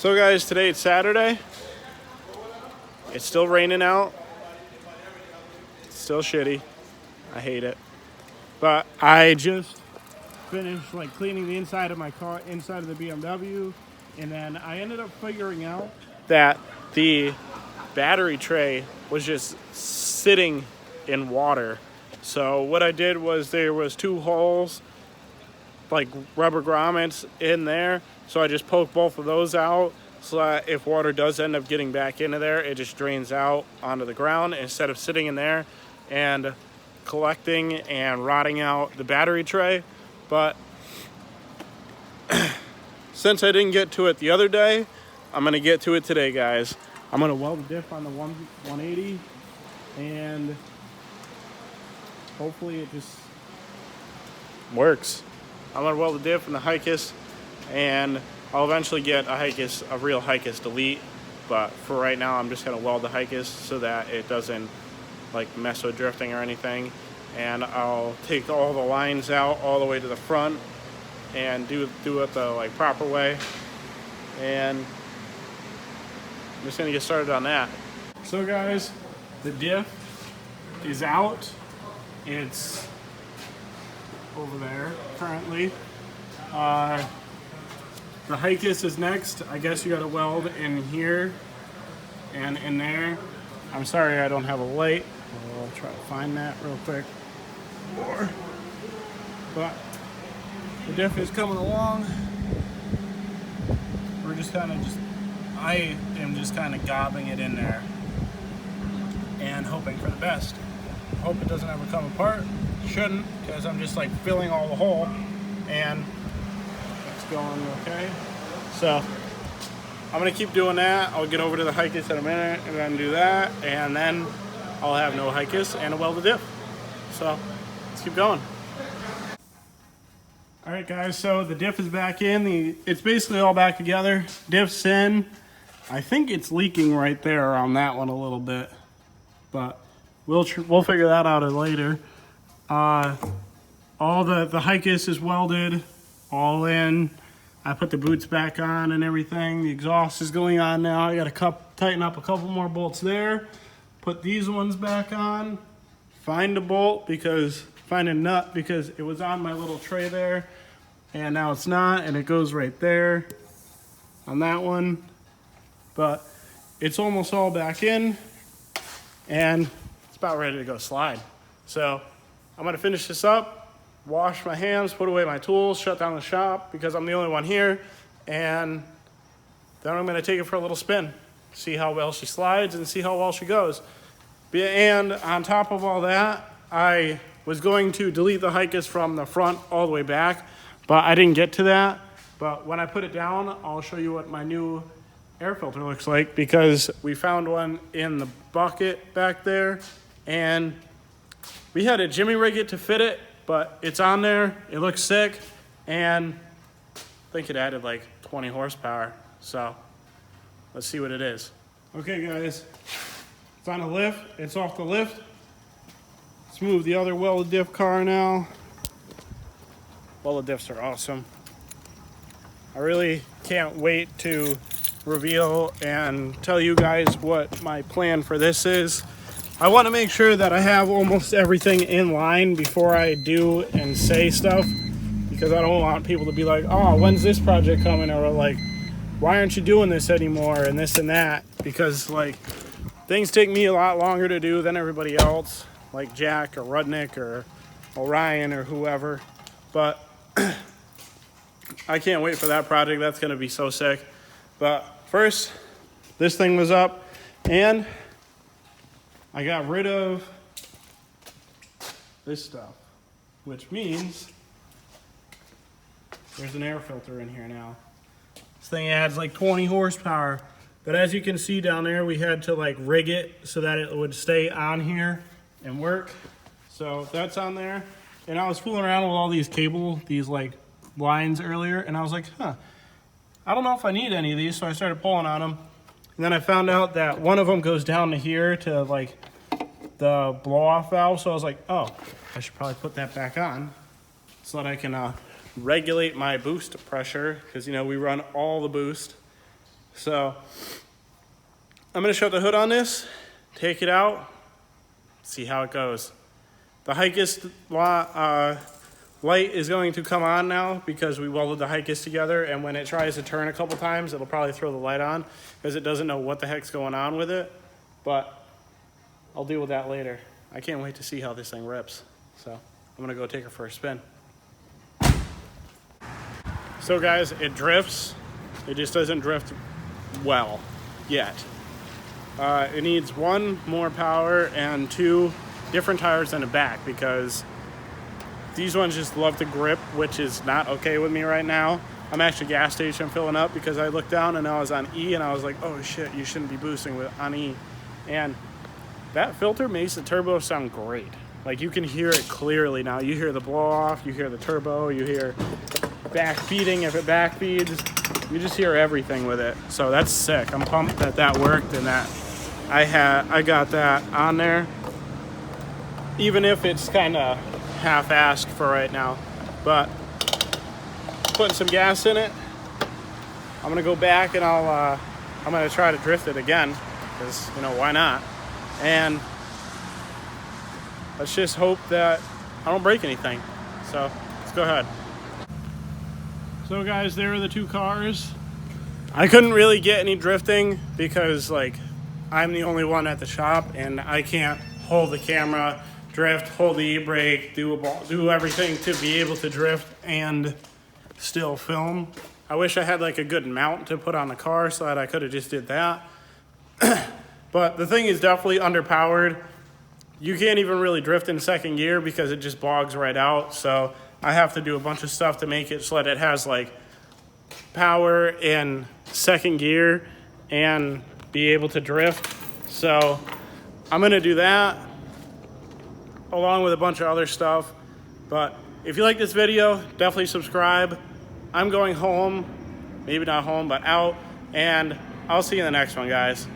So guys, today it's Saturday. It's still raining out. It's still shitty. I hate it. But I just finished cleaning the inside of my car, inside of the BMW, and then I ended up figuring out that the battery tray was just sitting in water. So what I did was there was 2 holes, like rubber grommets in there. So I just poked both of those out so that if water does end up getting back into there, it just drains out onto the ground instead of sitting in there and collecting and rotting out the battery tray. But since I didn't get to it the other day, I'm gonna get to it today, guys. I'm gonna weld the diff on the 180 and hopefully it just works. I'm gonna weld the diff in the Hikis, and I'll eventually get a real Hikis delete. But for right now, I'm just gonna weld the Hikis so that it doesn't mess with drifting or anything. And I'll take all the lines out all the way to the front and do it the proper way. And I'm just gonna get started on that. So guys, the diff is out. It's over there currently. The Hikis is next. I guess you gotta weld in here and in there. I'm sorry I don't have a light. I'll try to find that real quick. But the diff is coming along. I am just kind of gobbing it in there and hoping for the best. Hope it doesn't ever come apart. Shouldn't, because I'm just filling all the hole and it's going okay. So I'm gonna keep doing that. I'll get over to the Hikis in a minute and then do that, and then I'll have no Hikis and a welded diff. So let's keep going. All right, guys. So the diff is back in. It's basically all back together. Diff's in. I think it's leaking right there on that one a little bit, but we'll figure that out later. All the Hikis is welded, all in. I put the boots back on and everything. The exhaust is going on now. I got to tighten up a couple more bolts there. Put these ones back on. Find a nut because it was on my little tray there, and now it's not, and it goes right there on that one. But it's almost all back in, and it's about ready to go slide. So I'm gonna finish this up, wash my hands, put away my tools, shut down the shop because I'm the only one here, and then I'm gonna take it for a little spin, see how well she slides and see how well she goes. And on top of all that, I was going to delete the Hikis from the front all the way back, but I didn't get to that. But when I put it down, I'll show you what my new air filter looks like, because we found one in the bucket back there, and we had to jimmy rig it to fit it, but it's on there. It looks sick, and I think it added 20 horsepower. So let's see what it is. Okay, guys, it's on a lift. It's off the lift. Let's move the other welded diff car now. Welded diffs are awesome. I really can't wait to reveal and tell you guys what my plan for this is. I want to make sure that I have almost everything in line before I do and say stuff, because I don't want people to be like, oh, when's this project coming? Or why aren't you doing this anymore? And this and that, because things take me a lot longer to do than everybody else, like Jack or Rudnick or Orion or whoever. But I can't wait for that project. That's going to be so sick. But first, this thing was up, and I got rid of this stuff, which means there's an air filter in here now. This thing adds 20 horsepower, but as you can see down there, we had to rig it so that it would stay on here and work. So that's on there. And I was fooling around with all these lines earlier, and I was like, I don't know if I need any of these, so I started pulling on them. And then I found out that one of them goes down to here to the blow-off valve, so I was like, oh, I should probably put that back on so that I can regulate my boost pressure, because we run all the boost So I'm gonna shut the hood on this, take it out, see how it goes. The Hikist light is going to come on now because we welded the Hikist together, and when it tries to turn a couple times, it'll probably throw the light on because it doesn't know what the heck's going on with it, but I'll deal with that later. I can't wait to see how this thing rips. So I'm gonna go take her for a spin. So guys, it drifts. It just doesn't drift well yet. It needs 1 more power and 2 different tires in the back because these ones just love to grip, which is not okay with me right now. I'm actually gas station filling up because I looked down and I was on E and I was like, oh shit, you shouldn't be boosting on E. And that filter makes the turbo sound great. Like you can hear it clearly now. You hear the blow off, you hear the turbo, you hear back feeding if it back feeds. You just hear everything with it. So that's sick. I'm pumped that that worked and that I got that on there. Even if it's kind of half-assed for right now, but putting some gas in it. I'm gonna go back and I'm gonna try to drift it again because, you know, why not? And let's just hope that I don't break anything. So let's go ahead. So guys, there are the 2 cars. I couldn't really get any drifting because like I'm the only one at the shop and I can't hold the camera, drift, hold the e-brake, do everything to be able to drift and still film. I wish I had like a good mount to put on the car so that I could have just did that. But the thing is definitely underpowered. You can't even really drift in 2nd gear because it just bogs right out. So I have to do a bunch of stuff to make it so that it has like power in 2nd gear and be able to drift. So I'm gonna do that along with a bunch of other stuff. But if you like this video, definitely subscribe. I'm going home, maybe not home, but out, and I'll see you in the next one, guys.